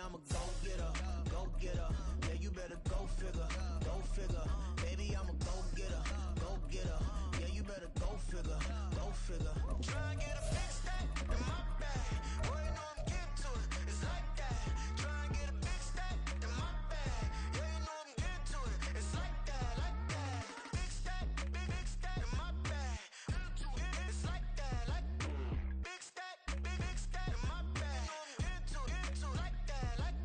I'm a go-getter, go-getter. Yeah, you better go figure, go figure. Baby, I'm a go-getter, go-getter. Yeah, you better go figure, go figure. Try and get a big stack in my bag. Boy, you know I'm getting to it, it's like that. Try and get a big stack in my bag. Yeah, you know I'm getting to it, it's like that, like that. Big stack in my bag. It's like that, like big stack in my bag. You know I'm getting to it, like that, like.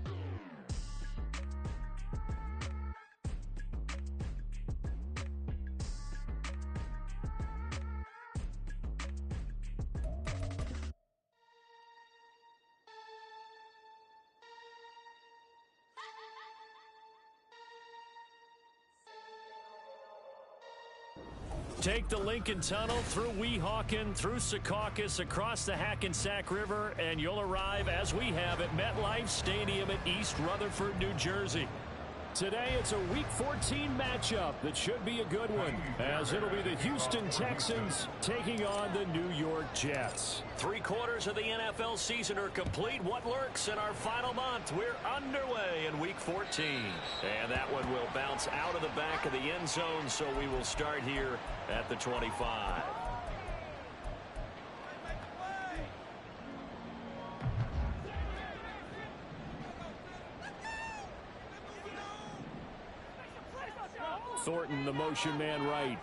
Take the Lincoln Tunnel through Weehawken, through Secaucus, across the Hackensack River, and you'll arrive, as we have, at MetLife Stadium in East Rutherford, New Jersey. Today, it's a Week 14 matchup that should be a good one, as it'll be the Houston Texans taking on the New York Jets. 3/4 of the NFL season are complete. What lurks in our final month? We're underway in Week 14. And that one will bounce out of the back of the end zone, so we will start here at the 25. Thornton, the motion man right.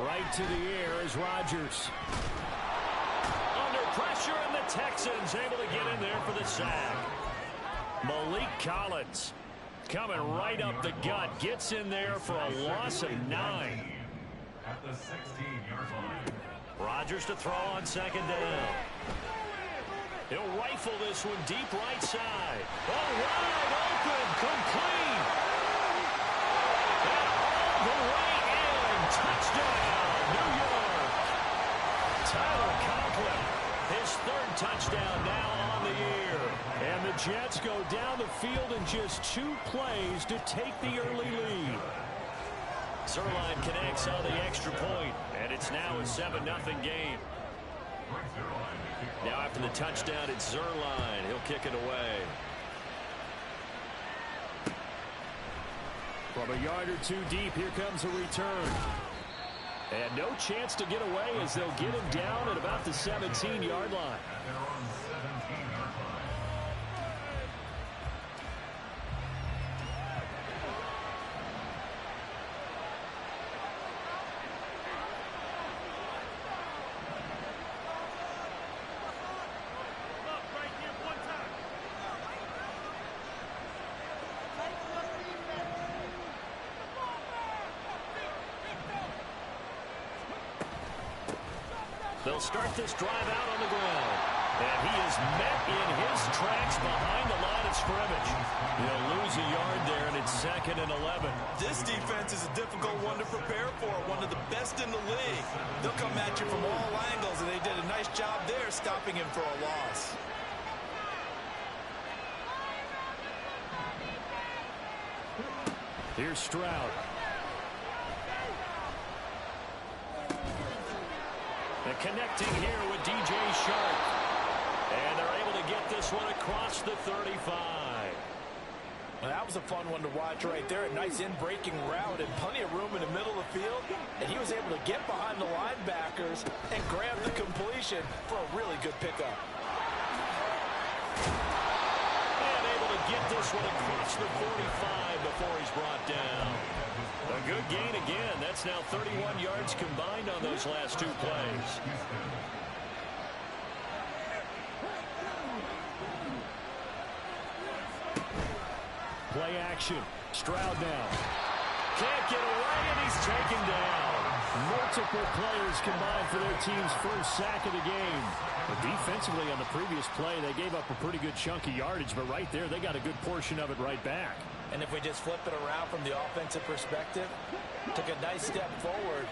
Right to the air is Rodgers. Under pressure, and the Texans able to get in there for the sack. Malik Collins coming right up the gut. Gets in there for a loss of 9. At the 16-yard line. Rodgers to throw on second down. He'll rifle this one deep right side. Oh, wide open, complete. And all the way in. Touchdown, New York. Tyler Conklin, his third touchdown now on the year. And the Jets go down the field in just 2 plays to take the early lead. Zerline connects on the extra point, and it's now a 7-0 game. Now after the touchdown, it's Zerline. He'll kick it away. From a yard or 2 deep, here comes a return. And no chance to get away as they'll get him down at about the 17-yard line. They'll start this drive out on the ground. And he is met in his tracks behind the line of scrimmage. He'll lose a yard there, and it's 2nd and 11. This defense is a difficult one to prepare for, one of the best in the league. They'll come at you from all angles, and they did a nice job there stopping him for a loss. Here's Stroud. And connecting here with DJ Shark. And they're able to get this one across the 35. Well, that was a fun one to watch right there. A nice in-breaking route and plenty of room in the middle of the field. And he was able to get behind the linebackers and grab the completion for a really good pickup. And able to get this one across the 45 before he's brought down. A good gain again. That's now 31 yards combined on those last 2 plays. Play action. Stroud now. Can't get away, and he's taken down. Multiple players combined for their team's first sack of the game. But defensively on the previous play, they gave up a pretty good chunk of yardage, but right there, they got a good portion of it right back. And if we just flip it around from the offensive perspective, took a nice step forward,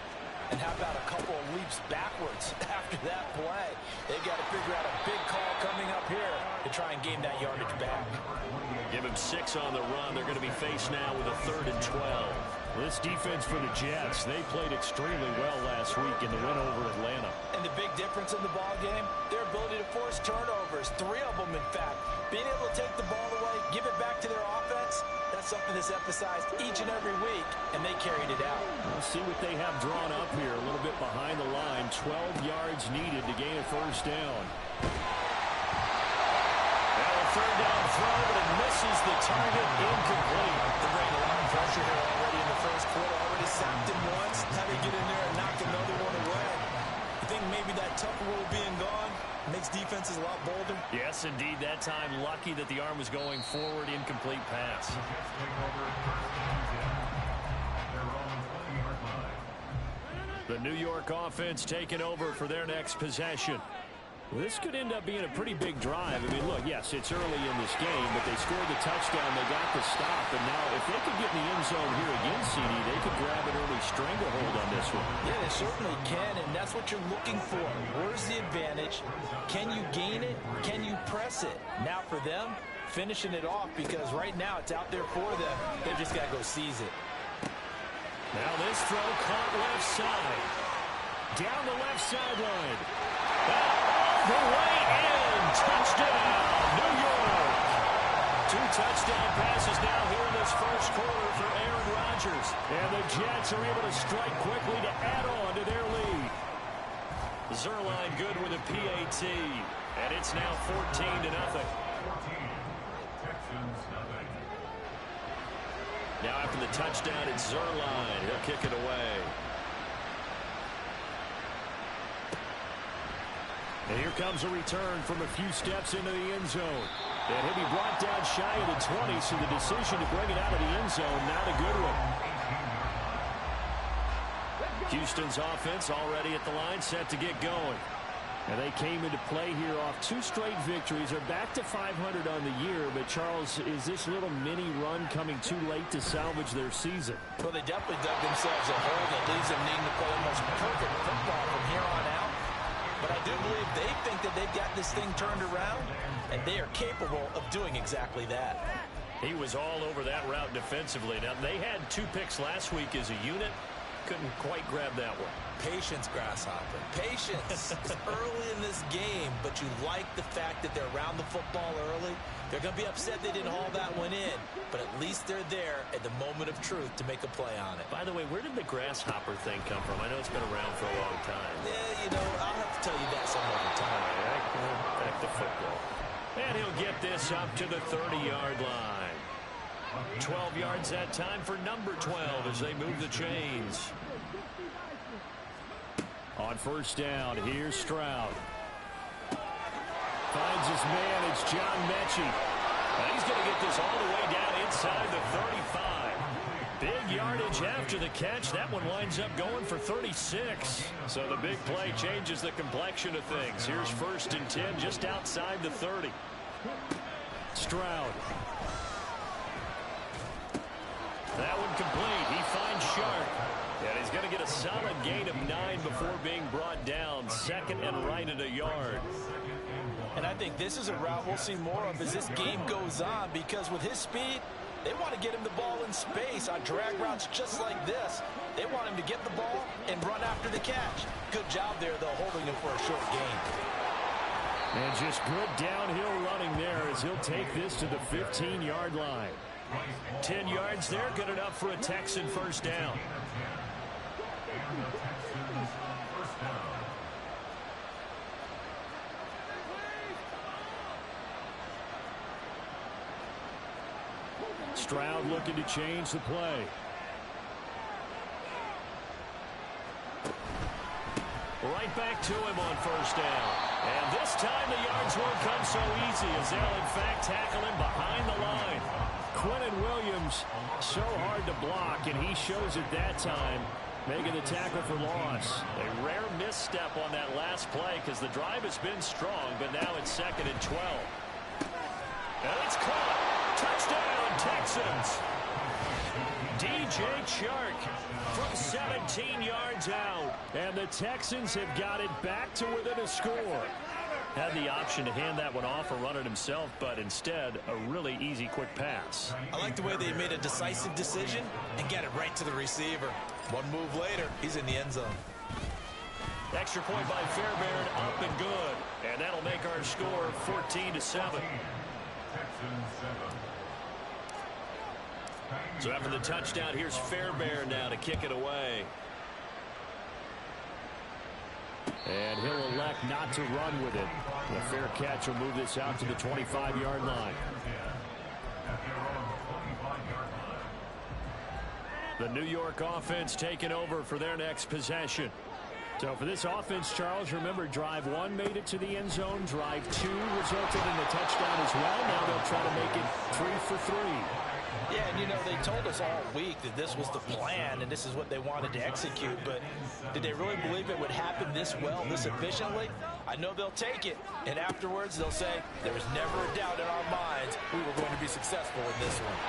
and how about a couple of leaps backwards after that play? They've got to figure out a big call coming up here to try and gain that yardage back. Give him 6 on the run. They're going to be faced now with a 3rd and 12. This defense for the Jets, they played extremely well last week in the win over Atlanta. And the big difference in the ball game, their ability to force turnovers, 3 of them in fact. Being able to take the ball away, give it back to their offense, that's something that's emphasized each and every week, and they carried it out. We'll see what they have drawn up here, a little bit behind the line. 12 yards needed to gain a first down. Now a third down throw, but it misses the target, incomplete. They're bringing a lot of pressure here already in the first quarter. Already sacked him once. How do you get in there and knock another one away? You think maybe that tougher rule being gone makes defenses a lot bolder? Yes, indeed. That time, lucky that the arm was going forward, incomplete pass. The New York offense taking over for their next possession. This could end up being a pretty big drive. I mean, look, yes, it's early in this game, but they scored the touchdown. They got the stop. And now if they could get in the end zone here again, CD, they could grab an early stranglehold on this one. Yeah, they certainly can, and that's what you're looking for. Where's the advantage? Can you gain it? Can you press it? Now for them, finishing it off, because right now it's out there for them. They've just got to go seize it. Now this throw caught left side. Down the left sideline. The way in. Touchdown, New York. 2 touchdown passes now here in this first quarter for Aaron Rodgers. And the Jets are able to strike quickly to add on to their lead. Zerline good with a PAT. And it's now 14-0. Now after the touchdown, it's Zerline. He'll kick it away. And here comes a return from a few steps into the end zone. And he'll be brought down shy of the 20, so the decision to bring it out of the end zone, not a good one. Houston's offense already at the line, set to get going. And they came into play here off 2 straight victories. They're back to 500 on the year. But, Charles, is this little mini run coming too late to salvage their season? Well, they definitely dug themselves a hole that leaves them needing to play almost perfect football from here on out. But I do believe they think that they've got this thing turned around, and they are capable of doing exactly that. He was all over that route defensively. Now, they had 2 picks last week as a unit. Couldn't quite grab that one. Patience, Grasshopper. Patience. It's early in this game, but you like the fact that they're around the football early. They're going to be upset they didn't haul that one in, but at least they're there at the moment of truth to make a play on it. By the way, where did the Grasshopper thing come from? I know it's been around for a long time. Yeah, you know, I'll have to tell you that some other time. All right, back to football. And he'll get this up to the 30-yard line. 12 yards that time for number 12 as they move the chains. On first down, here's Stroud. Finds his man, it's John Mechie. And he's going to get this all the way down inside the 35. Big yardage after the catch. That one winds up going for 36. So the big play changes the complexion of things. Here's 1st and 10 just outside the 30. Stroud. That one complete. He finds Sharp. And he's going to get a solid gain of 9 before being brought down. 2nd and right at a yard. And I think this is a route we'll see more of as this game goes on, because with his speed, they want to get him the ball in space on drag routes just like this. They want him to get the ball and run after the catch. Good job there, though, holding him for a short gain. And just good downhill running there as he'll take this to the 15-yard line. 10 yards there, good enough for a Texan first down. Stroud looking to change the play. Right back to him on first down. And this time the yards won't come so easy as they'll in fact tackle him behind the line. Quinnen Williams, so hard to block, and he shows it that time, making the tackle for loss. A rare misstep on that last play because the drive has been strong, but now it's 2nd and 12. And it's caught. Touchdown, Texans. DJ Chark from 17 yards out. And the Texans have got it back to within a score. Had the option to hand that one off or run it himself, but instead, a really easy, quick pass. I like the way they made a decisive decision and get it right to the receiver. One move later, he's in the end zone. Extra point by Fairbairn, up and good. And that'll make our score 14-7. So after the touchdown, here's Fairbairn now to kick it away. And he'll elect not to run with it. A fair catch will move this out to the 25-yard line. The New York offense taking over for their next possession. So for this offense, Charles, remember, drive 1 made it to the end zone. Drive 2 resulted in a touchdown as well. Now they'll try to make it 3 for 3. Yeah, and you know, they told us all week that this was the plan and this is what they wanted to execute, but did they really believe it would happen this well, this efficiently? I know they'll take it, and afterwards they'll say, there was never a doubt in our minds we were going to be successful in this one.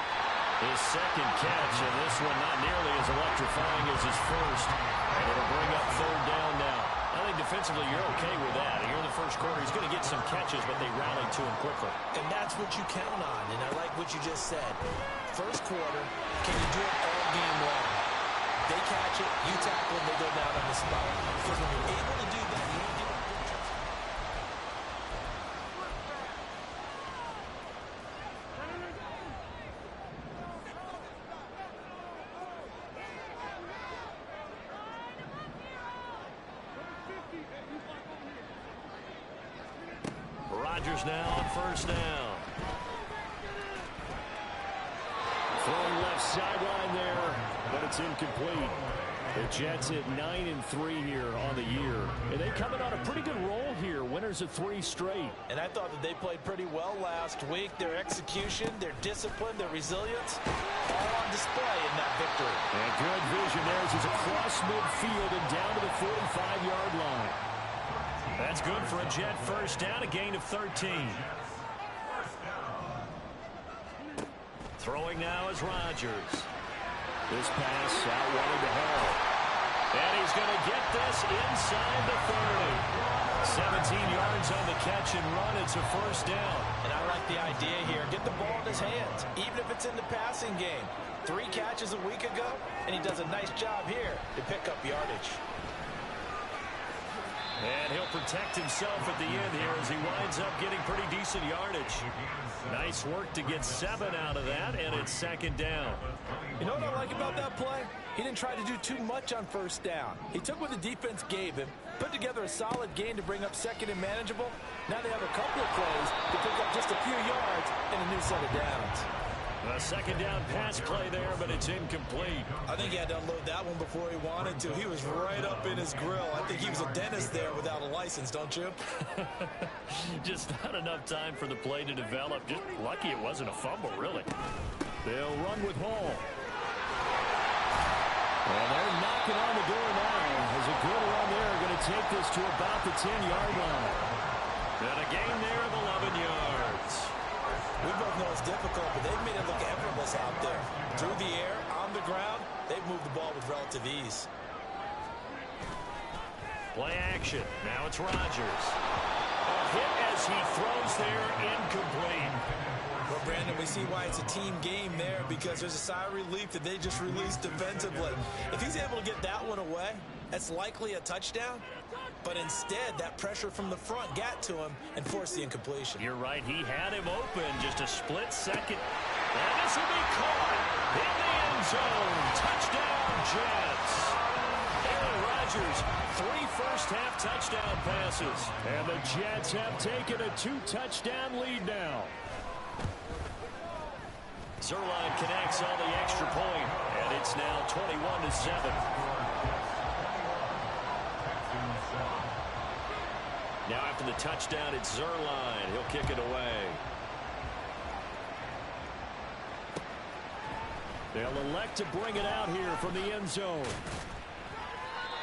His second catch, and this one not nearly as electrifying as his first. And it'll bring up 3rd down now. I think defensively you're okay with that. Here in the first quarter, he's going to get some catches, but they rallied to him quickly. And that's what you count on, and I like what you just said. First quarter, can you do it all game long? They catch it, you tackle them, they go down on the spot. Because when you're able to do that, you don't give up good touches. Rodgers now on 1st down. Throwing left sideline there, but it's incomplete. The Jets at 9-3 here on the year. And they come in on a pretty good roll here. Winners of 3 straight. And I thought that they played pretty well last week. Their execution, their discipline, their resilience, all on display in that victory. And good vision there as it's across midfield and down to the 45-yard line. That's good for a Jet 1st down, a gain of 13. Throwing now is Rodgers. This pass out wide to Hall. And he's going to get this inside the 30. 17 yards on the catch and run. It's a 1st down. And I like the idea here. Get the ball in his hands, even if it's in the passing game. 3 catches a week ago, and he does a nice job here to pick up yardage. And he'll protect himself at the end here as he winds up getting pretty decent yardage. Nice work to get 7 out of that, and it's 2nd down. You know what I like about that play? He didn't try to do too much on 1st down. He took what the defense gave him, put together a solid gain to bring up 2nd and manageable. Now they have a couple of plays to pick up just a few yards and a new set of downs. A 2nd down pass play there, but it's incomplete. I think he had to unload that one before he wanted to. He was right up in his grill. I think he was a dentist there without a license, don't you? Just not enough time for the play to develop. Just lucky it wasn't a fumble, really. They'll run with Hall. And they're knocking on the door now. As a good run there, going to take this to about the 10-yard line. And a gain there of 11 yards. We both know it's difficult, but they've made it look effortless out there. Through the air, on the ground, they've moved the ball with relative ease. Play action. Now it's Rodgers. A hit as he throws there, incomplete. Well, Brandon, we see why it's a team game there, because there's a sigh of relief that they just released defensively. If he's able to get that one away, that's likely a touchdown. But instead, that pressure from the front got to him and forced the incompletion. You're right. He had him open just a split second. And this will be caught in the end zone. Touchdown, Jets. Aaron Rodgers, 3 first-half touchdown passes. And the Jets have taken a 2-touchdown lead now. Zerline connects on the extra point, and it's now 21-7. Now after the touchdown, it's Zerline. He'll kick it away. They'll elect to bring it out here from the end zone.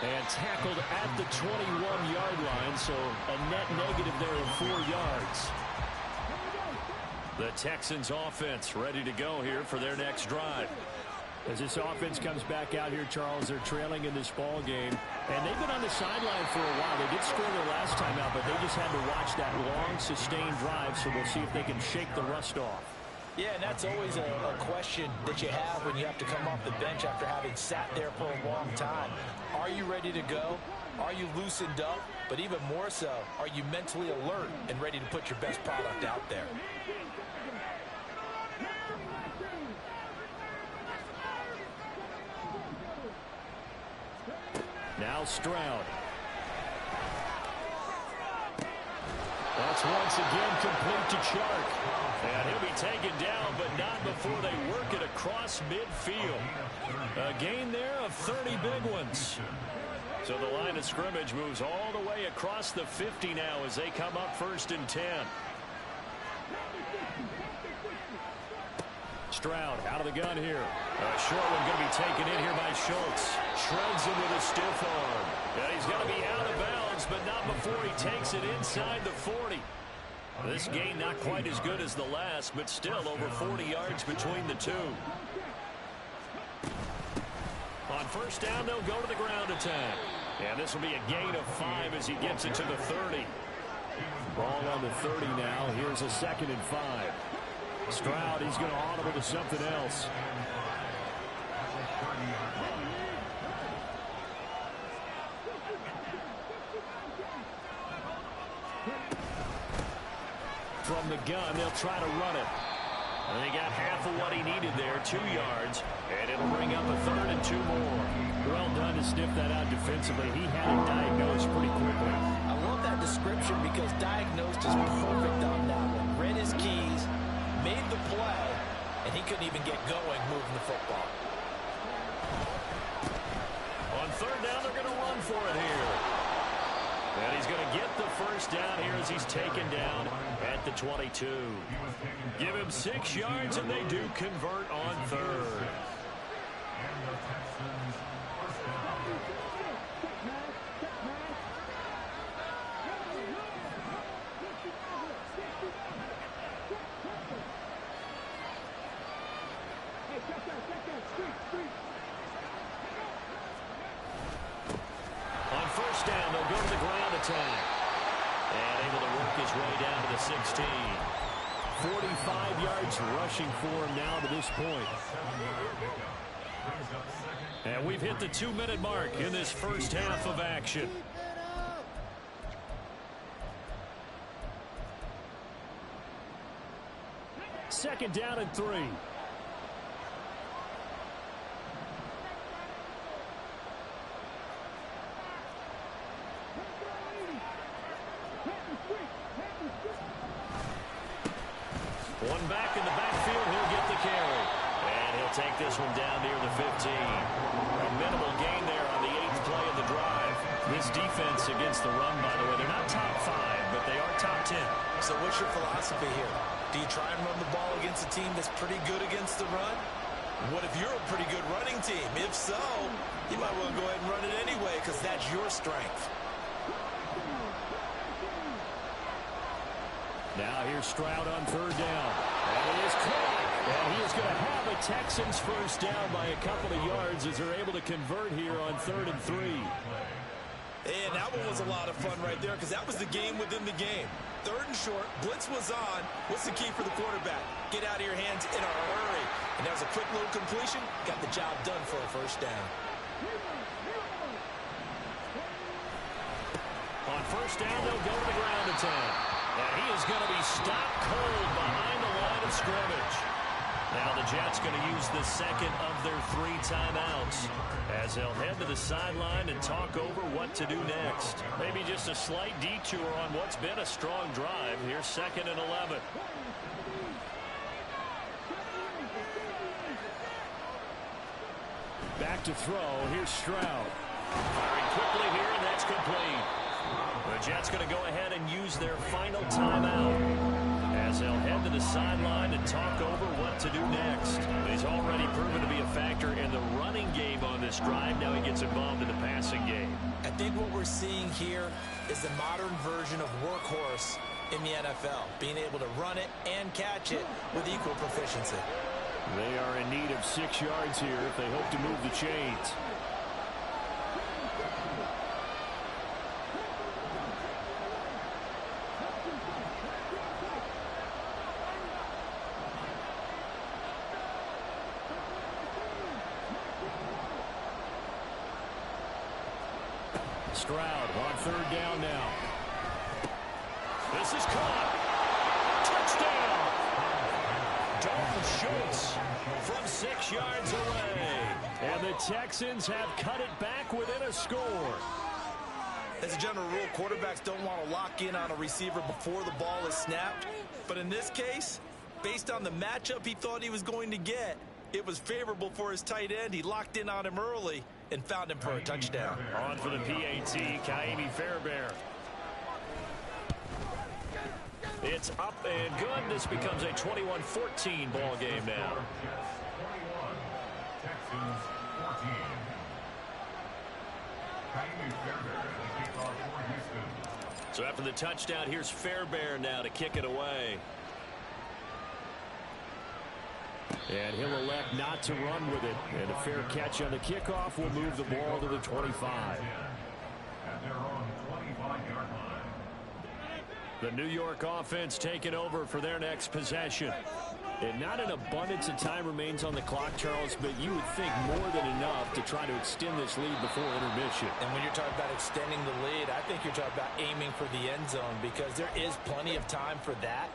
And tackled at the 21-yard line, so a net negative there of 4 yards. The Texans offense ready to go here for their next drive. As this offense comes back out here, Charles, they're trailing in this ball game. And they've been on the sideline for a while. They did score their last time out, but they just had to watch that long, sustained drive, so we'll see if they can shake the rust off. Yeah, and that's always a question that you have when you have to come off the bench after having sat there for a long time. Are you ready to go? Are you loosened up? But even more so, are you mentally alert and ready to put your best product out there? Now Stroud. That's once again complete to Chark. And he'll be taken down, but not before they work it across midfield. A gain there of 30 big ones. So the line of scrimmage moves all the way across the 50 now as they come up 1st and 10. Stroud out of the gun here. A short one going to be taken in here by Schultz. Shreds him with a stiff arm. And he's going to be out of bounds, but not before he takes it inside the 40. This gain not quite as good as the last, but still over 40 yards between the two. On 1st down, they'll go to the ground attack. And this will be a gain of 5 as he gets it to the 30. Ball on the 30 now. Here's a 2nd and 5. Stroud, he's going to audible to something else. From the gun, they'll try to run it. And they got half of what he needed there, 2 yards. And it'll bring up a 3rd and 2 more. Well done to sniff that out defensively. He had it diagnosed pretty quickly. I love that description because diagnosed is perfect on that one. Read his keys, made the play, and he couldn't even get going moving the football. On 3rd down, they're going to run for it here. And he's going to get the 1st down here as he's taken down at the 22. Give him 6 yards, and they do convert on 3rd. On 1st down, they'll go to the ground attack. And able to work his way down to the 16. 45 yards rushing for him now to this point. And we've hit the 2-minute mark in this first half of action. Second down and 3. One back in the backfield, he'll get the carry. And he'll take this one down near the 15. A minimal gain there on the 8th play of the drive. This defense against the run, by the way, they're not top 5, but they are top 10. So what's your philosophy here? Do you try and run the ball against a team that's pretty good against the run? What if you're a pretty good running team? If so, you might want to go ahead and run it anyway because that's your strength. Now here's Stroud on 3rd down. And he is caught. And he is going to have a Texans 1st down by a couple of yards as they're able to convert here on 3rd and 3. And that one was a lot of fun right there because that was the game within the game. 3rd and short, blitz was on. What's the key for the quarterback? Get out of your hands in a hurry. And that was a quick little completion. Got the job done for a 1st down. On 1st down, they'll go to the ground attack. And he is going to be stopped cold behind the line of scrimmage. Now the Jets going to use the 2nd of their 3 timeouts as they'll head to the sideline and talk over what to do next. Maybe just a slight detour on what's been a strong drive. Here's 2nd and 11. Back to throw. Here's Stroud. Firing quickly here, and that's complete. The Jets going to go ahead and use their final timeout as they'll head to the sideline and talk over what to do next. He's already proven to be a factor in the running game on this drive. Now he gets involved in the passing game. I think what we're seeing here is the modern version of workhorse in the NFL, being able to run it and catch it with equal proficiency. They are in need of 6 yards here if they hope to move the chains. Stroud on 3rd down now. This is caught. Touchdown. Dalton Schultz from 6 yards away. And the Texans have cut it back within a score. As a general rule, quarterbacks don't want to lock in on a receiver before the ball is snapped. But in this case, based on the matchup he thought he was going to get, it was favorable for his tight end. He locked in on him early and found him for a touchdown. On for the PAT, Kaimi Fairbairn. It's up and good. This becomes a 21-14 ball game now. 21, Texans 14. Kaimi Fairbairn, the kickoff for Houston. So after the touchdown, here's Fairbairn now to kick it away. And he'll elect not to run with it. And a fair catch on the kickoff will move the ball to the 25. At their own 25-yard line. The New York offense taking over for their next possession. And not an abundance of time remains on the clock, Charles, but you would think more than enough to try to extend this lead before intermission. And when you're talking about extending the lead, I think you're talking about aiming for the end zone because there is plenty of time for that.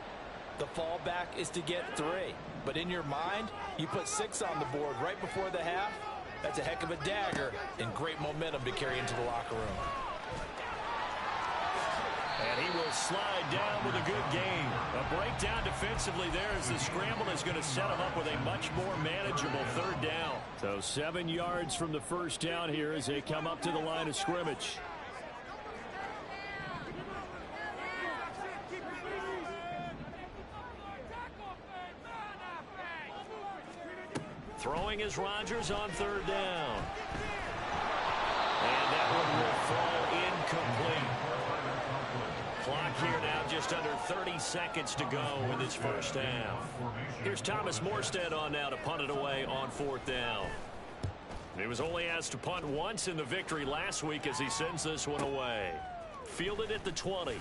The fallback is to get 3. But in your mind, you put 6 on the board right before the half. That's a heck of a dagger and great momentum to carry into the locker room. And he will slide down with a good gain. A breakdown defensively there as the scramble is going to set him up with a much more manageable 3rd down. So 7 yards from the first down here as they come up to the line of scrimmage. Throwing is Rodgers on 3rd down. And that one will fall incomplete. Clock here now just under 30 seconds to go in this first half. Here's Thomas Morstead on now to punt it away on 4th down. He was only asked to punt once in the victory last week as he sends this one away. Fielded at the 20.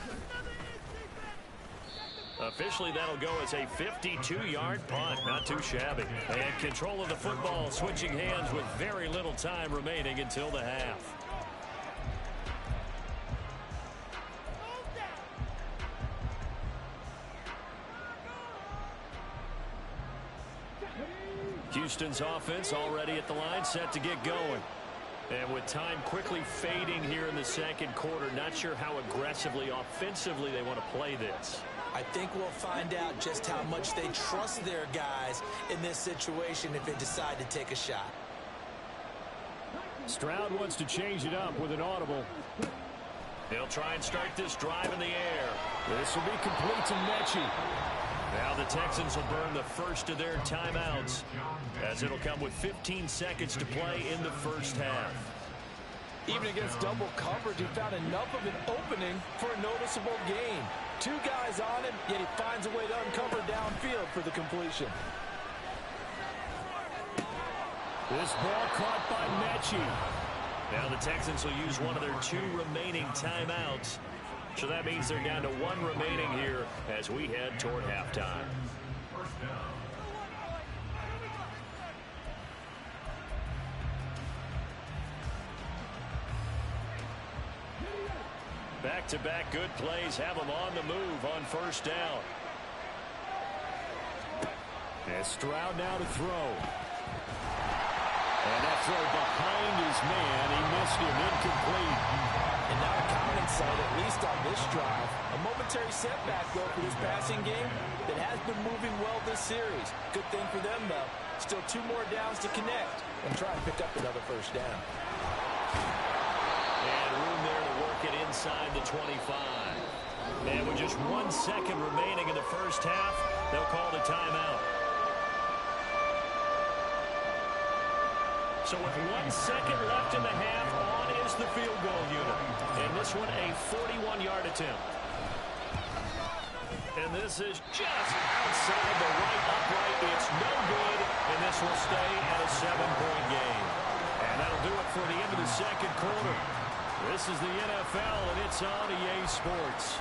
Officially, that'll go as a 52-yard punt. Not too shabby. And control of the football switching hands with very little time remaining until the half. Houston's offense already at the line, set to get going. And with time quickly fading here in the second quarter, not sure how aggressively, offensively they want to play this. I think we'll find out just how much they trust their guys in this situation if they decide to take a shot. Stroud wants to change it up with an audible. They'll try and start this drive in the air. This will be complete to Mechie. Now the Texans will burn the first of their timeouts as it'll come with 15 seconds to play in the first half. Even against double coverage, he found enough of an opening for a noticeable gain. 2 guys on him, yet he finds a way to uncover downfield for the completion. This ball caught by Mechie. Now the Texans will use one of their 2 remaining timeouts. So that means they're down to 1 remaining here as we head toward halftime. Back-to-back good plays have them on the move on 1st down. And Stroud now to throw. And that throw behind his man. He missed him, incomplete. And not a common sight, at least on this drive. A momentary setback, though, for this passing game that has been moving well this series. Good thing for them, though. Still 2 more downs to connect and try and pick up another 1st down. And room there to work it inside the 25. And with just 1 second remaining in the first half, they'll call the timeout. So with 1 second left in the half, on is the field goal unit. And this one a 41-yard attempt. And this is just outside the right upright. It's no good, and this will stay at a 7-point game. And that'll do it for the end of the second quarter. This is the NFL, and it's on EA Sports.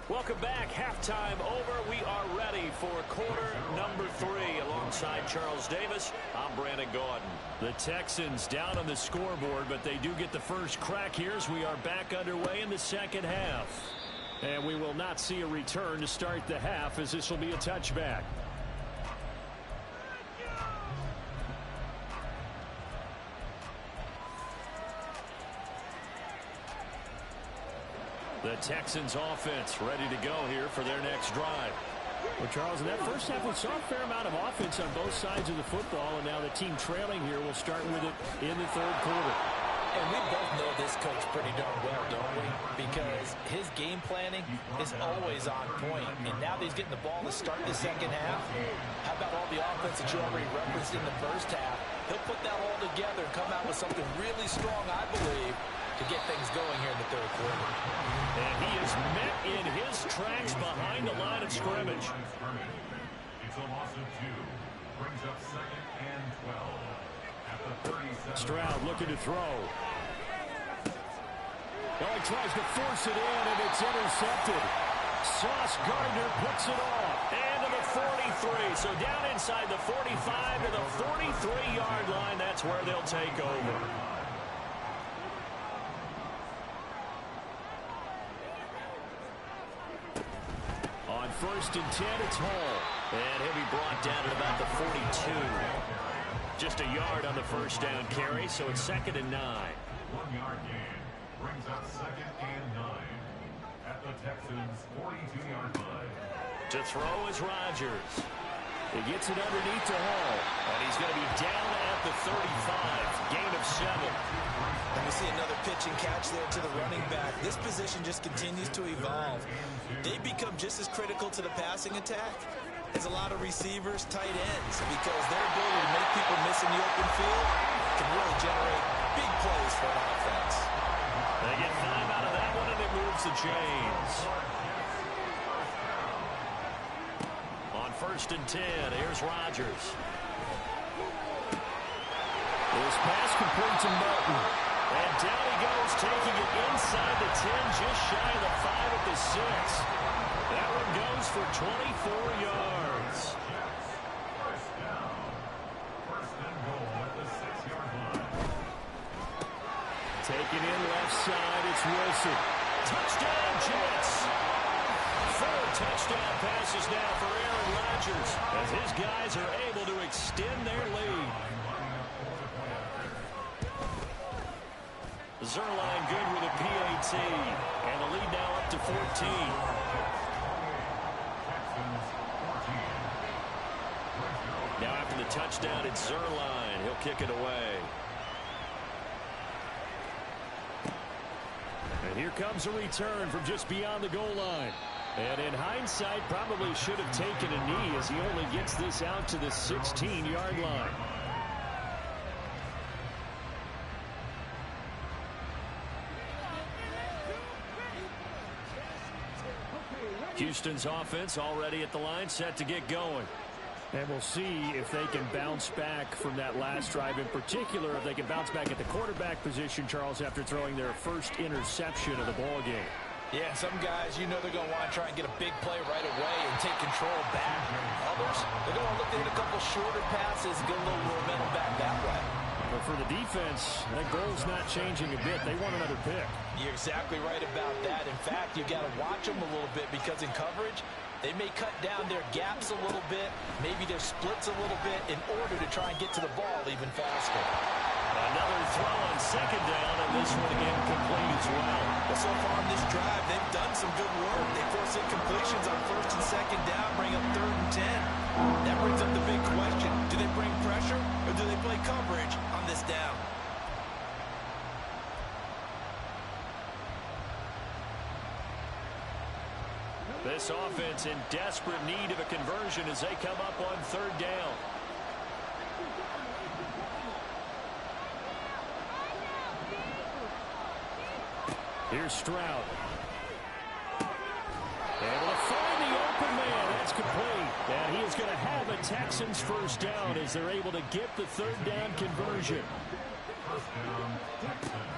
Welcome back. Halftime over. We are ready for quarter number 3. Alongside Charles Davis, I'm Brandon Gaudin. The Texans down on the scoreboard, but they do get the first crack here as we are back underway in the second half. And we will not see a return to start the half, as this will be a touchback. The Texans offense ready to go here for their next drive. Well, Charles, in that first half, we saw a fair amount of offense on both sides of the football, and now the team trailing here will start with it in the third quarter. And we both know this coach pretty darn well, don't we? Because his game planning is always on point. And now that he's getting the ball to start the second half, how about all the offense that you already referenced in the first half? He'll put that all together and come out with something really strong, I believe, to get things going here in the third quarter. And he is met in his tracks behind the line of scrimmage. It's a loss of 2. Brings up 2nd and 12. At the 37. Stroud looking to throw. Oh, he tries to force it in, and it's intercepted. Sauce Gardner puts it off. And to the 43. So down inside the 45 to the 43-yard line. That's where they'll take over. On 1st and 10, it's Hall. And he'll be brought down at about the 42. Just a yard on the first down carry, so it's 2nd and 9. 1-yard gain. Brings up 2nd and 9. At the Texans' 42-yard line. To throw is Rodgers. He gets it underneath to Hall. And he's going to be down at the 35. Gain of 7. And we see another pitch and catch there to the running back. This position just continues to evolve. They become just as critical to the passing attack as a lot of receivers, tight ends, because their ability to make people miss in the open field can really generate big plays for an offense. They get 5 out of that one, and it moves the chains. On 1st and 10, here's Rodgers. This pass complete to Martin. And down he goes, taking it inside the 10, just shy of the 5 at the 6. That one goes for 24 yards. First down. 1st and goal at the 6-yard line. Taken in left side, it's Wilson. Touchdown, Jets. 4 touchdown passes now for Aaron Rodgers, as his guys are able to extend their lead. Zerline good with a PAT, and the lead now up to 14. Now after the touchdown, it's Zerline. He'll kick it away. And here comes a return from just beyond the goal line. And in hindsight, probably should have taken a knee, as he only gets this out to the 16-yard line. Houston's offense already at the line, set to get going. And we'll see if they can bounce back from that last drive. In particular, if they can bounce back at the quarterback position, Charles, after throwing their first interception of the ball game. Yeah, some guys, you know they're going to want to try and get a big play right away and take control back. Others, they're going to look to hit a couple shorter passes and get a little momentum back that way. But for the defense, that goal's not changing a bit. They want another pick. You're exactly right about that. In fact, you've got to watch them a little bit, because in coverage, they may cut down their gaps a little bit, maybe their splits a little bit, in order to try and get to the ball even faster. Another throw on 2nd down, and this one again complete as well. But so far on this drive, they've done some good work. They force incompletions on 1st and 2nd down, bring up 3rd and 10. That brings up the big question. Do they bring pressure, or do they play coverage on this down? This offense in desperate need of a conversion as they come up on third down. Here's Stroud. Able to find the open man. That's complete. And he is going to have a Texans first down as they're able to get the third down conversion.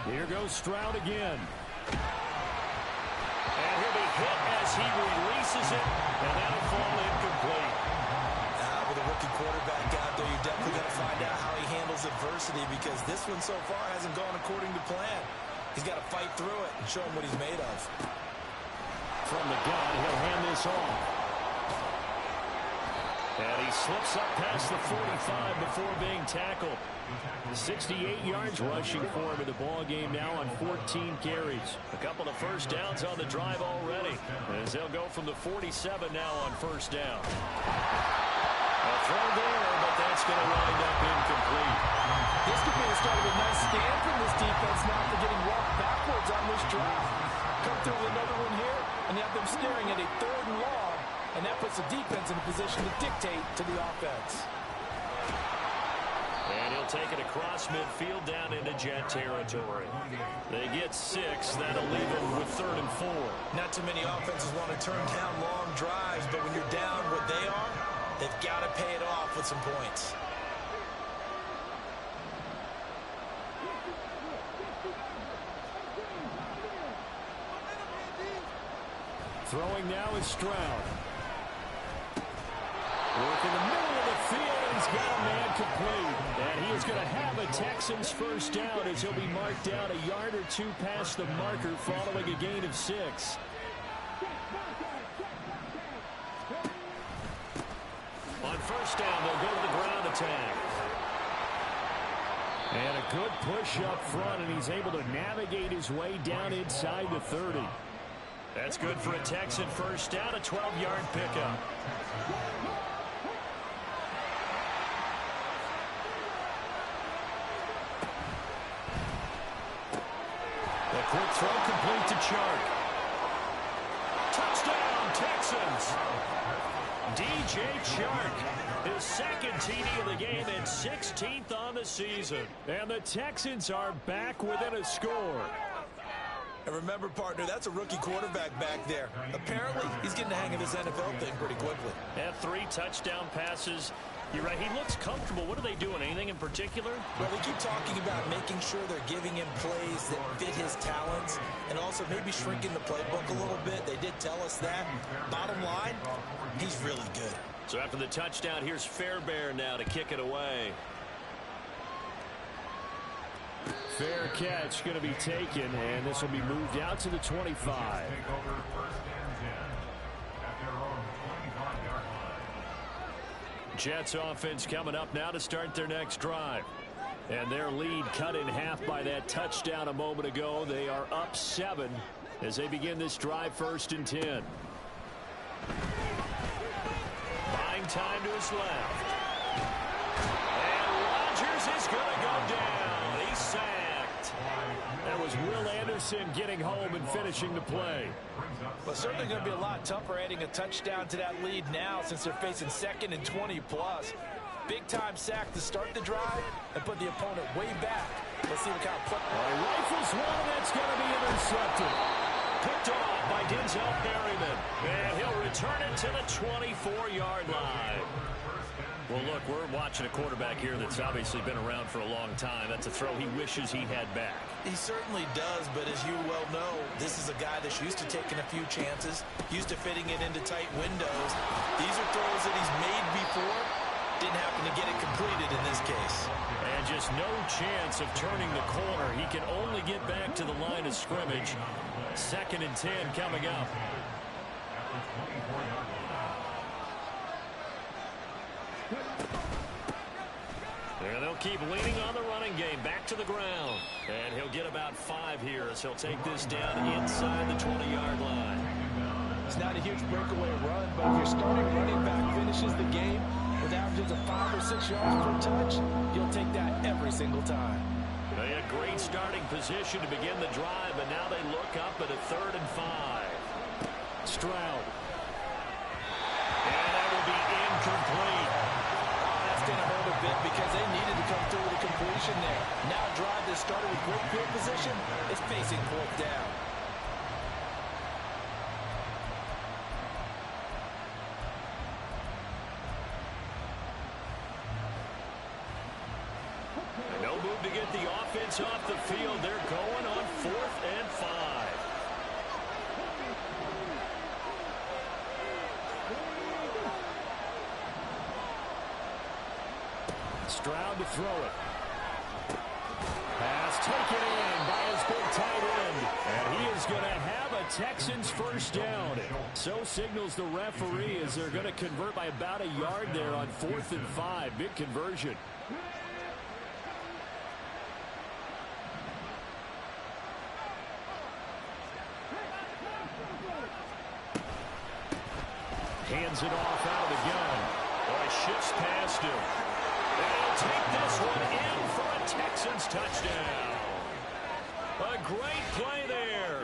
Here goes Stroud again. And he'll be hit as he releases it, and that'll fall incomplete. With a rookie quarterback out there, you're definitely going to find out how he handles adversity, because this one so far hasn't gone according to plan. He's got to fight through it and show him what he's made of. From the gun, he'll hand this off. And he slips up past the 45 before being tackled. 68 yards rushing for him in the ball game now on 14 carries. A couple of first downs on the drive already, as they'll go from the 47 now on first down. A throw there, but that's going to wind up incomplete. This could be the start of a nice stand from this defense now for getting walked backwards on this drive. Come through with another one here, and you have them staring at a third and long, and that puts the defense in a position to dictate to the offense. And he'll take it across midfield down into Jet territory. They get 6. That'll leave them with 3rd and 4. Not too many offenses want to turn down long drives, but when you're down what they are, they've got to pay it off with some points. Throwing now is Stroud. Work in the middle of the field, and he's got a man complete. And he is going to have a Texans first down as he'll be marked down a yard or 2 past the marker following a gain of 6. On first down, they'll go to the ground attack. And a good push up front, and he's able to navigate his way down inside the 30. That's good for a Texan first down, a 12-yard pickup. A quick throw complete to Chark. Touchdown, Texans. DJ Chark, his second TD of the game and 16th on the season. And the Texans are back within a score. And remember, partner, that's a rookie quarterback back there. Apparently, he's getting the hang of this NFL thing pretty quickly. And 3 touchdown passes. You're right, he looks comfortable. What are they doing? Anything in particular? Well, they keep talking about making sure they're giving him plays that fit his talents and also maybe shrinking the playbook a little bit. They did tell us that. Bottom line, he's really good. So after the touchdown, here's Fairbairn now to kick it away. Fair catch going to be taken, and this will be moved out to the 25. Jets offense coming up now to start their next drive. And their lead cut in half by that touchdown a moment ago. They are up 7 as they begin this drive, 1st and 10. Buying time to his left. And Rodgers is going to go down. He's sacked. That was Will Anderson getting home and finishing the play. Well, certainly going to be a lot tougher adding a touchdown to that lead now since they're facing 2nd and 20 plus. Big-time sack to start the drive and put the opponent way back. Let's see what kind of play. Rifles one, that's going to be intercepted. Picked off by Denzel Perryman. And he'll return it to the 24-yard line. Well, look, we're watching a quarterback here that's obviously been around for a long time. That's a throw he wishes he had back. He certainly does, but as you well know, this is a guy that's used to taking a few chances, used to fitting it into tight windows. These are throws that he's made before. Didn't happen to get it completed in this case. And just no chance of turning the corner. He can only get back to the line of scrimmage. 2nd and 10 coming up. And they'll keep leaning on the running game. Back to the ground. And he'll get about 5 here as he'll take this down inside the 20-yard line. It's not a huge breakaway run, but if your starting running back finishes the game with averages of 5 or 6 yards per touch, you'll take that every single time. They had great starting position to begin the drive, but now they look up at a 3rd and 5. Stroud bit because they needed to come through with a completion there. Now drive that started with great field position is facing fourth down. No move to get the offense off the field. They're going on 4th and 5. Stroud to throw it. Pass taken in by his big tight end. And he is going to have a Texans first down. So signals the referee as they're going to convert by about a yard there on 4th and 5. Big conversion. Hands it off out of the gun. Boy, shifts past him. They'll take this one in for a Texans touchdown. A great play there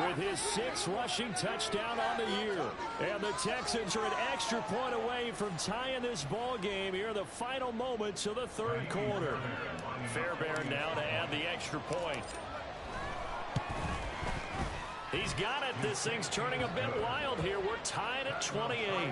with his 6th rushing touchdown on the year. And the Texans are an extra point away from tying this ball game here in the final moments of the 3rd quarter. Fairbairn now to add the extra point. He's got it. This thing's turning a bit wild here. We're tied at 28.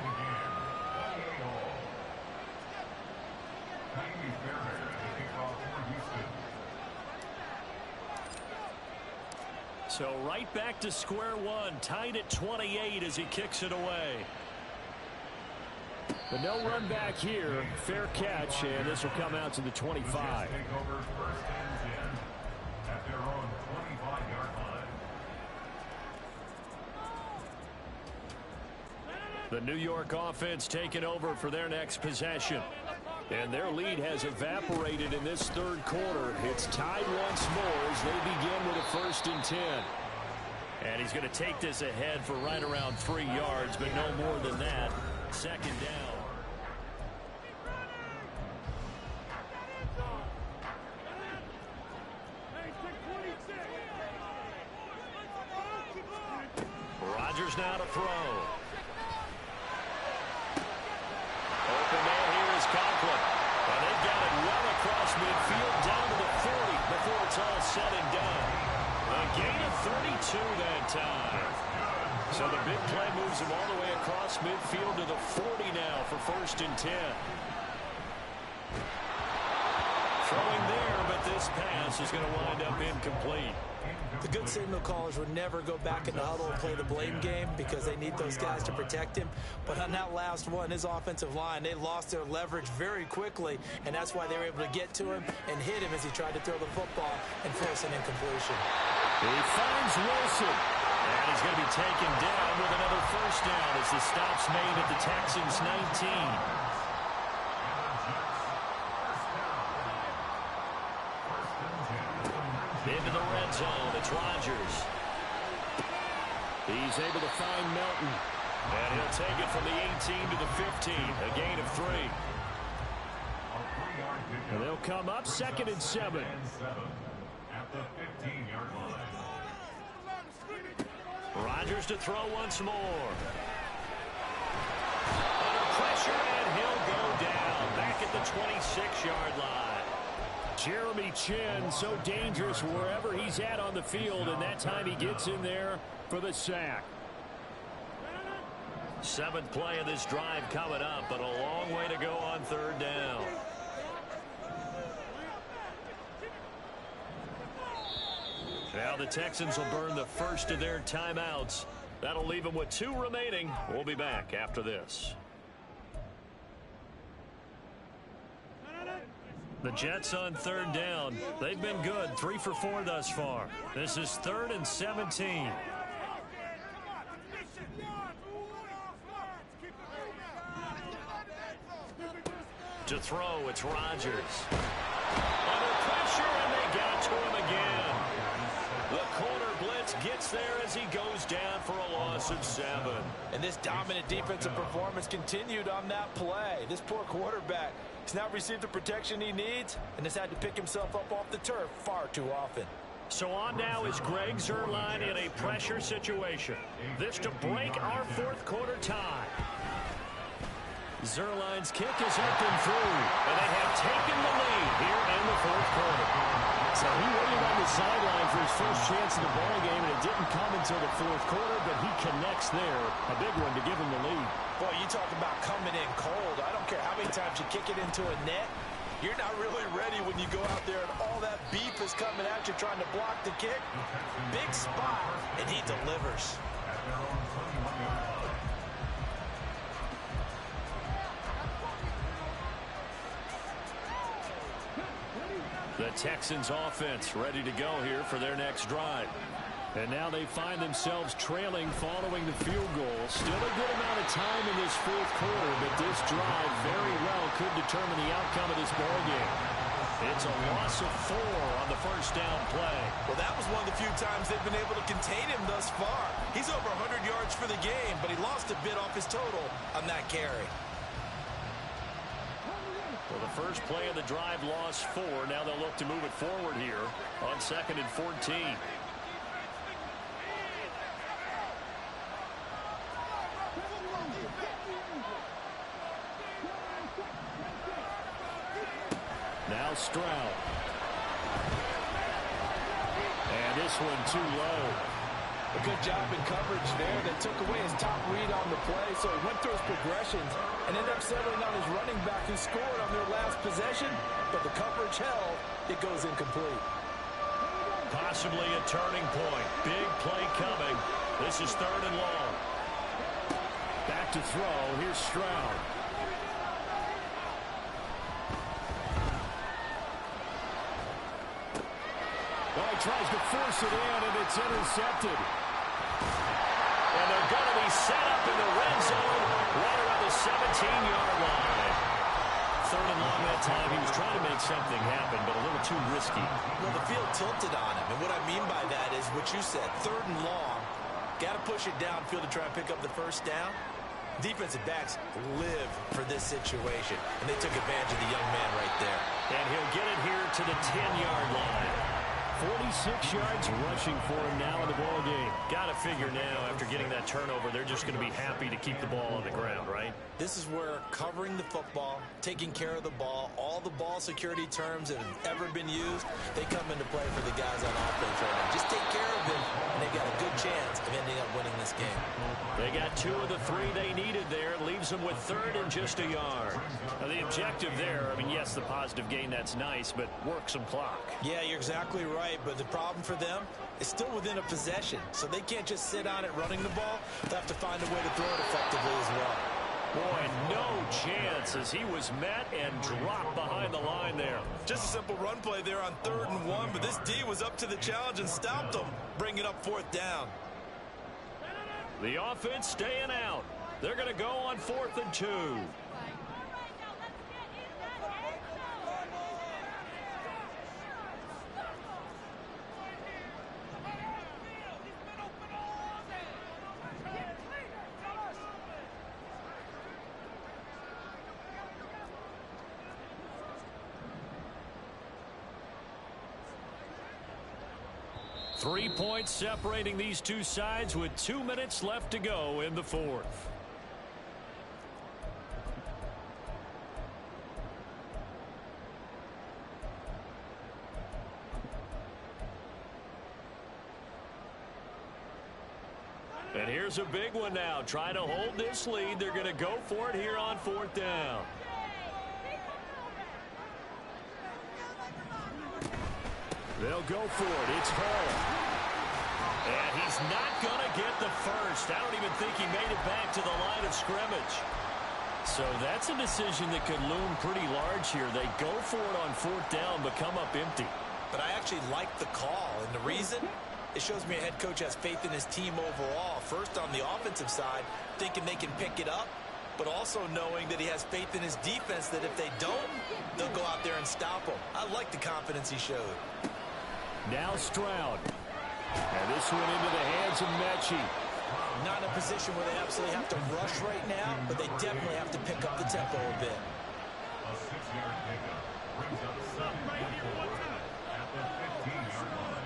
So right back to square one, tied at 28 as he kicks it away. But no run back here. Fair catch, and this will come out to the 25. The New York offense taking over for their next possession. And their lead has evaporated in this 3rd quarter. It's tied once more as they begin with a 1st and 10. And he's going to take this ahead for right around 3 yards, but no more than that. 2nd down. Rodgers now to throw. Open man here is Conklin. And they've got it well across midfield down to the 40 before it's all said and done. A gain of 32 that time. So the big play moves him all the way across midfield to the 40 now for 1st and 10. Throwing there, but this pass is going to wind up incomplete. The good signal callers would never go back in the huddle and play the blame game because they need those guys to protect him. But on that last one, his offensive line, they lost their leverage very quickly, and that's why they were able to get to him and hit him as he tried to throw the football and force an incompletion. He finds Wilson, and he's going to be taken down with another 1st down as the stop's made at the Texans' 19. Into the red zone, it's Rodgers. He's able to find Melton. And he'll take it from the 18 to the 15, a gain of 3. And they'll come up 2nd and 7. At the 15-yard line. Rodgers to throw once more. Under pressure, and he'll go down back at the 26-yard line. Jeremy Chin, so dangerous wherever he's at on the field, and that time he gets in there for the sack. 7th play of this drive coming up, but a long way to go on 3rd down. Now the Texans will burn the first of their timeouts. That'll leave them with 2 remaining. We'll be back after this. The Jets on 3rd down. They've been good, 3 for 4 thus far. This is 3rd and 17. To throw, it's Rodgers. Under pressure, and they got to him again. The corner blitz gets there as he goes down for a loss of 7. And this dominant defensive performance continued on that play. This poor quarterback has not received the protection he needs and has had to pick himself up off the turf far too often. So on now is Greg Zuerlein in a pressure situation. This to break our 4th quarter tie. Zerline's kick is up and through, and they have taken the lead here in the fourth quarter. So he waited on the sideline for his first chance in the ball game, and it didn't come until the fourth quarter, but he connects there. A big one to give him the lead. Boy, you talk about coming in cold. I don't care how many times you kick it into a net. You're not really ready when you go out there and all that beef is coming at you trying to block the kick. Big spot, and he delivers. The Texans offense ready to go here for their next drive. And now they find themselves trailing following the field goal. Still a good amount of time in this fourth quarter, but this drive very well could determine the outcome of this ball game. It's a loss of 4 on the first down play. Well, that was one of the few times they've been able to contain him thus far. He's over 100 yards for the game, but he lost a bit off his total on that carry. Well, the first play of the drive lost 4. Now they'll look to move it forward here on 2nd and 14. Now Stroud. And this one too low. A good job in coverage there. They took away his top read on the play, so he went through his progressions and ended up settling on his running back who scored on their last possession, but the coverage held. It goes incomplete. Possibly a turning point. Big play coming. This is 3rd and long. Back to throw. Here's Stroud. Well, he tries to force it in, and it's intercepted. And they're going to be set up in the red zone right around the 17-yard line. 3rd and long that time. He was trying to make something happen, but a little too risky. Well, the field tilted on him, and what I mean by that is what you said, 3rd and long. Got to push it downfield to try and pick up the first down. Defensive backs live for this situation, and they took advantage of the young man right there. And he'll get it here to the 10-yard line. 46 yards rushing for him now in the ball game. Got to figure now, after getting that turnover, they're just going to be happy to keep the ball on the ground, right? This is where covering the football, taking care of the ball, all the ball security terms that have ever been used, they come into play for the guys on offense right now. Just take care of it, and they've got a good chance of ending up winning this game. They got 2 of the 3 they needed there. Leaves them with 3rd and just a yard. Now, the objective there, I mean, yes, the positive gain, that's nice, but work some clock. Yeah, you're exactly right, but the problem for them is still within a possession, so they can't just sit on it running the ball. They'll have to find a way to throw it effectively as well. Boy, no chance as he was met and dropped behind the line there. Just a simple run play there on 3rd and 1, but this D was up to the challenge and stopped them, bringing up 4th down. The offense staying out. They're going to go on 4th and 2. Three points separating these two sides with 2 minutes left to go in the fourth. And here's a big one now. Trying to hold this lead. They're going to go for it here on 4th down. They'll go for it. It's Hall. And he's not going to get the first. I don't even think he made it back to the line of scrimmage. So that's a decision that could loom pretty large here. They go for it on 4th down, but come up empty. But I actually like the call, and the reason? It shows me a head coach has faith in his team overall. First on the offensive side, thinking they can pick it up, but also knowing that he has faith in his defense that if they don't, they'll go out there and stop them. I like the confidence he showed. Now Stroud. And this one into the hands of Mechie. Not in a position where they absolutely have to rush right now, but they definitely have to pick up the tempo a bit. A 6-yard pickup brings up 7th and 4 at the 15-yard line.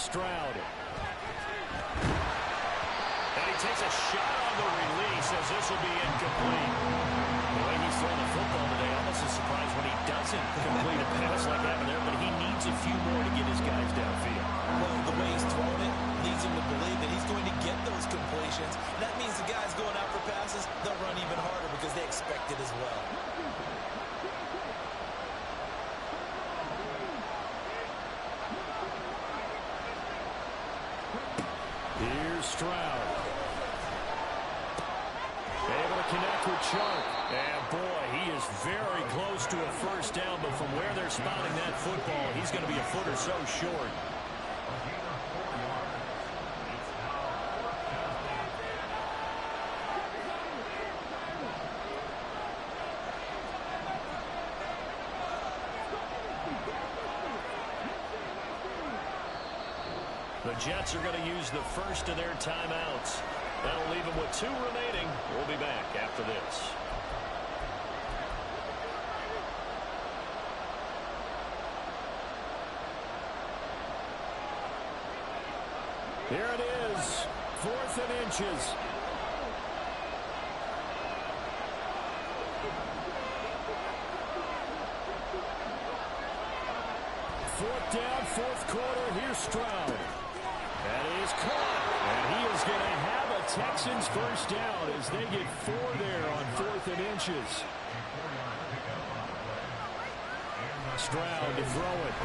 Stroud. And he takes a shot on the release as this will be incomplete. The way he's throwing the football today, almost a surprise when he doesn't complete a pass like that there, but he needs a few more to get his guys downfield. Well, the way he's throwing it leads him to believe that he's going to get those completions. That means the guys going out for passes, they'll run even harder because they expect it as well. Here's Stroud. Able to connect with Chark. And boy, he is very close to a first down, but from where they're spotting that football, he's going to be a foot or so short. The Jets are going to use the first of their timeouts. That'll leave them with 2 remaining. We'll be back after this. Here it is, 4th and inches. Fourth down, 4th quarter. Here's Stroud. That is caught, and he is going to have a Texans first down as they get 4 there on 4th and inches. Stroud to throw it.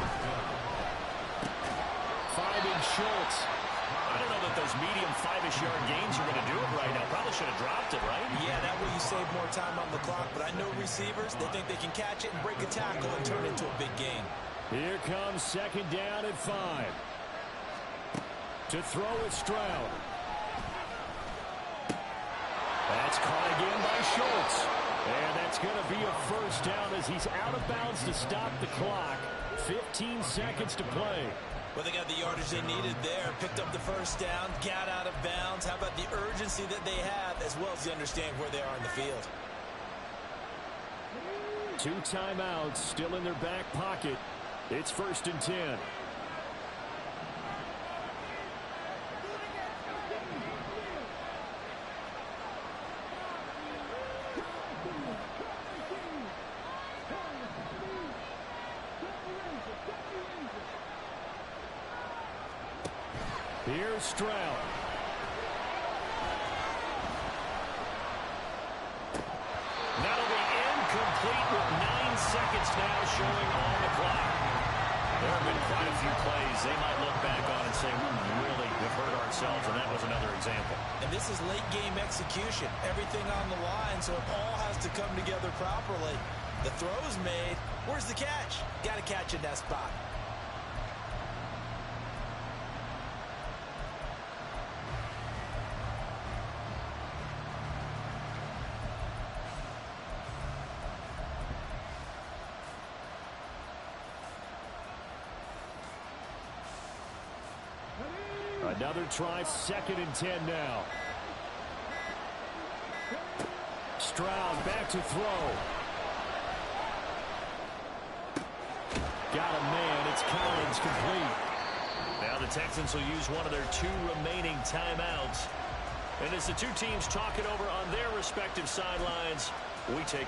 Finding Schultz. I don't know that those medium 5-ish yard gains are going to do it right now. Probably should have dropped it, right? Yeah, that way you save more time on the clock, but I know receivers, they think they can catch it and break a tackle and turn it into a big gain. Here comes 2nd down at 5. To throw it, Stroud. That's caught again by Schultz. And that's going to be a first down as he's out of bounds to stop the clock. 15 seconds to play. Well, they got the yardage they needed there. Picked up the first down, got out of bounds. How about the urgency that they have, as well as they understand where they are in the field. 2 timeouts still in their back pocket. It's 1st and 10. Here's Stroud. That'll be incomplete with 9 seconds now showing on the clock. There have been quite a few plays they might look back on and say, we really have hurt ourselves, and that was another example. And this is late game execution. Everything on the line, so it all has to come together properly. The throw's made. Where's the catch? Got to catch in that spot. Another try, 2nd and 10 now. Stroud back to throw. Got a man. It's Collins complete. Now the Texans will use one of their 2 remaining timeouts. And as the 2 teams talk it over on their respective sidelines, we take...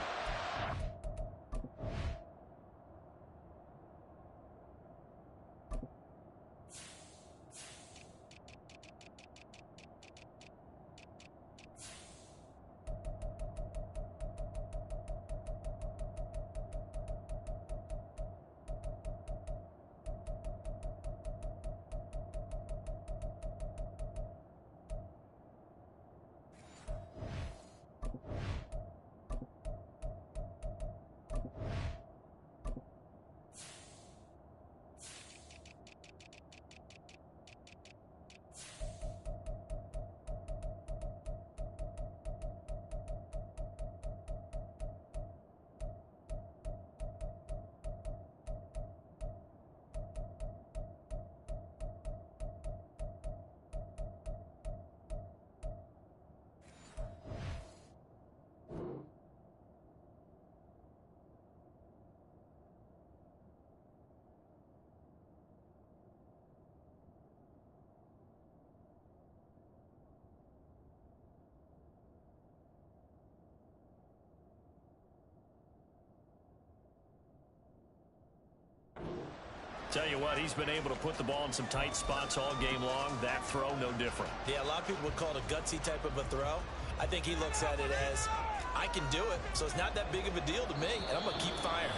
Tell you what, he's been able to put the ball in some tight spots all game long. That throw, no different. Yeah, a lot of people would call it a gutsy type of a throw. I think he looks at it as, I can do it, so it's not that big of a deal to me, and I'm going to keep firing.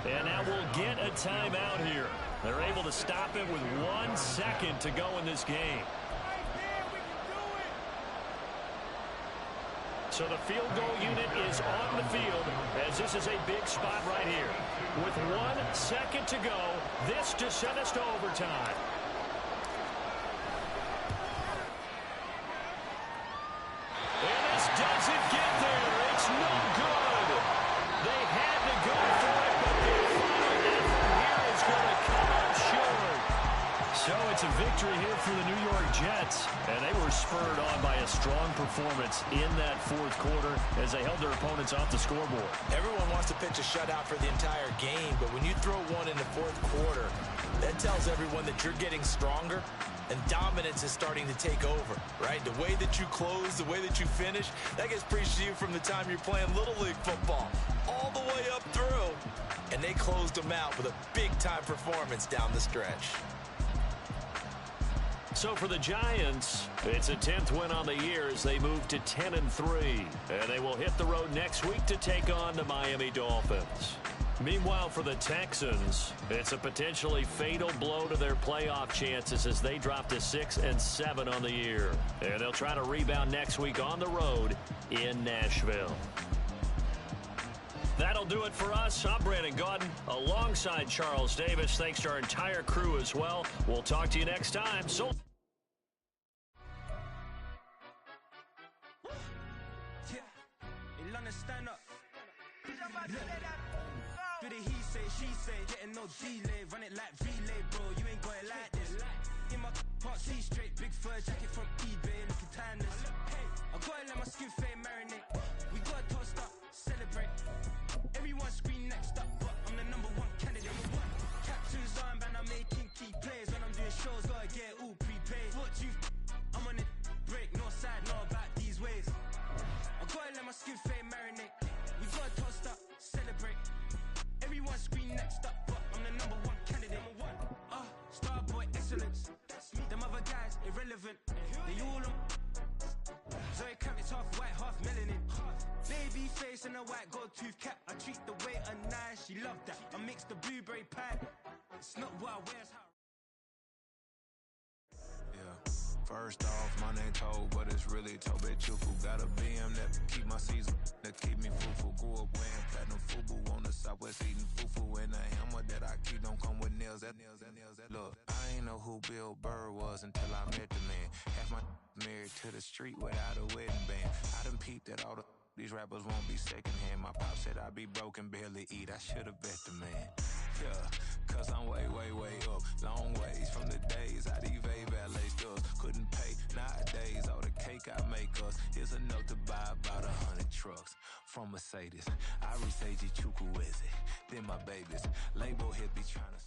And now we'll get a timeout here. They're able to stop it with 1 second to go in this game. So the field goal unit is on the field as this is a big spot right here. With 1 second to go, this to send us to overtime. And this doesn't get there. It's no good. They had to go for it, but their final effort here is going to come up short. So it's a victory here for the New York Jets, and they were spurred on by a strong performance in that fourth quarter as they held their opponents off the scoreboard. Everyone wants to pitch a shutout for the entire game, but when you throw one in the fourth quarter, that tells everyone that you're getting stronger and dominance is starting to take over, right? The way that you close, the way that you finish, that gets preached to you from the time you're playing Little League football all the way up through, and they closed them out with a big-time performance down the stretch. So for the Giants, it's a 10th win on the year as they move to 10-3. And they will hit the road next week to take on the Miami Dolphins. Meanwhile, for the Texans, it's a potentially fatal blow to their playoff chances as they drop to 6-7 on the year. And they'll try to rebound next week on the road in Nashville. That'll do it for us. I'm Brandon Gaudin alongside Charles Davis. Thanks to our entire crew as well. We'll talk to you next time. So. Stand up. Do the he say, she say, getting no delay, run it like relay, bro. You ain't got it like this. In my part C straight, big fur jacket from eBay, looking timeless. Hey, I gotta let my skin fade marinate. We gotta toast up, celebrate. Everyone scream next up, but I'm the #1 candidate. Captain's armband, I'm making key plays. When I'm doing shows, gotta get it all prepaid. What you, I'm on it, break, no side, no about these ways. I gotta let my skin fade marinate. We gotta toast up, celebrate. Everyone scream next up, but I'm the #1 candidate. Starboy excellence. Them other guys irrelevant. They all on. Zoe Camp, it's half white, half melanin. Baby face and a white gold tooth cap. I treat the waiter nice, she loved that. I mix the blueberry pie. It's not what I wear, it's how. First off, my name Toad, but it's really Tobe Chuku. Got a BM that keep my season, that keep me fufu. Grew up wearing platinum fubu on the southwest eating fufu. And the hammer that I keep don't come with nails. That look, I ain't know who Bill Burr was until I met the man. Half my married to the street without a wedding band. I done peeped that all these rappers won't be secondhand. My pop said I'd be broke and barely eat. I should've bet the man. Yeah, cause I'm way, way, way up. Long ways from the days I evade valet stores. Couldn't pay nowadays. All the cake I make us is enough to buy about 100 trucks from Mercedes. I resage Chukwueze. Then my babies. Label head be trying to.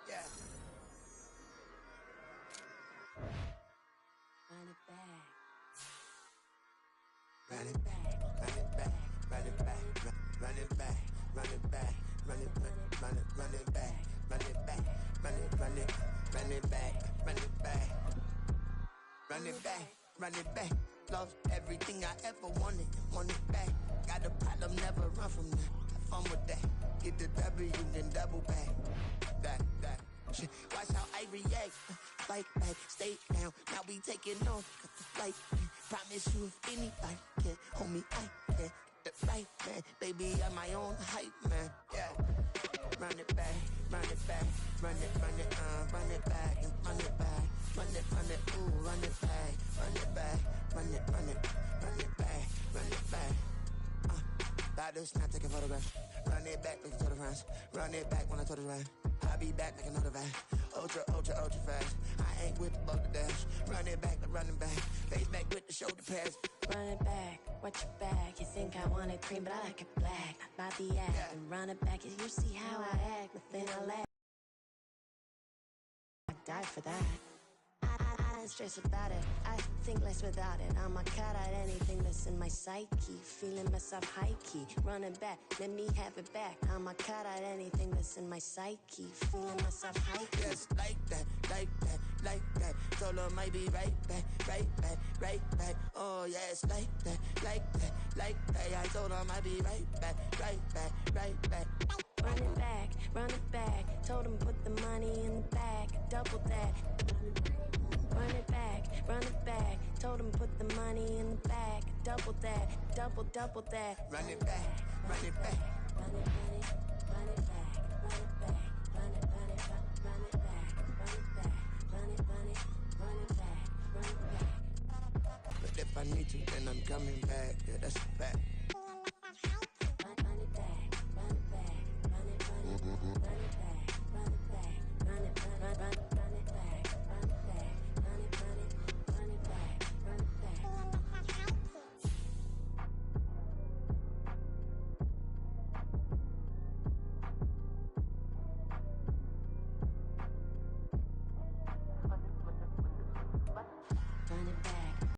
Yeah. Run it back. Run it back, run it back, run it back, run it back, run it back, run it back, run it back, run it back, run it back, run it back, run it back, run it back. Lost everything I ever wanted, want it back. Got a problem, never run from that. Have fun with that. Get the W, then double back. That. Watch how I react. Fight back, stay down. Now we taking off. Got the flight. Promise you if anybody can hold me, I can. The right man, baby, I'm my own hype man. Yeah. Run it back, run it back, run it back, and run it back, run it, ooh, run it back, run it back, run it back, run it back. Baddest, not taking photographs. Run it back, make it to the friends. Run it back when I told it right. I'll be back like another van. Ultra fast. I ain't with the bug the dash. Run it back, like running back. Face back with the shoulder pads. Run it back, watch your back. You think I want it cream, but I like it black. Not the act, Yeah. and run it back. You see how I act, nothing I lack. I die for that. I done stress about it. I think less without it. I'ma cut out anything that's in my psyche. Feeling myself high key. Running back, let me have it back. I'ma cut out anything that's in my psyche. Feeling myself high key. Yes, like that, like that, like that. Told her might be right back, right back, right back. Oh yes, like that, like that, like that. I told her might be right back, right back, right back. Run it back. Told him put the money in the bag, double that. Run it back. Told him put the money in the bag, double that, double that. Run it back, run it back. Run it back. But if I need to, then I'm coming back. Yeah, that's a fact.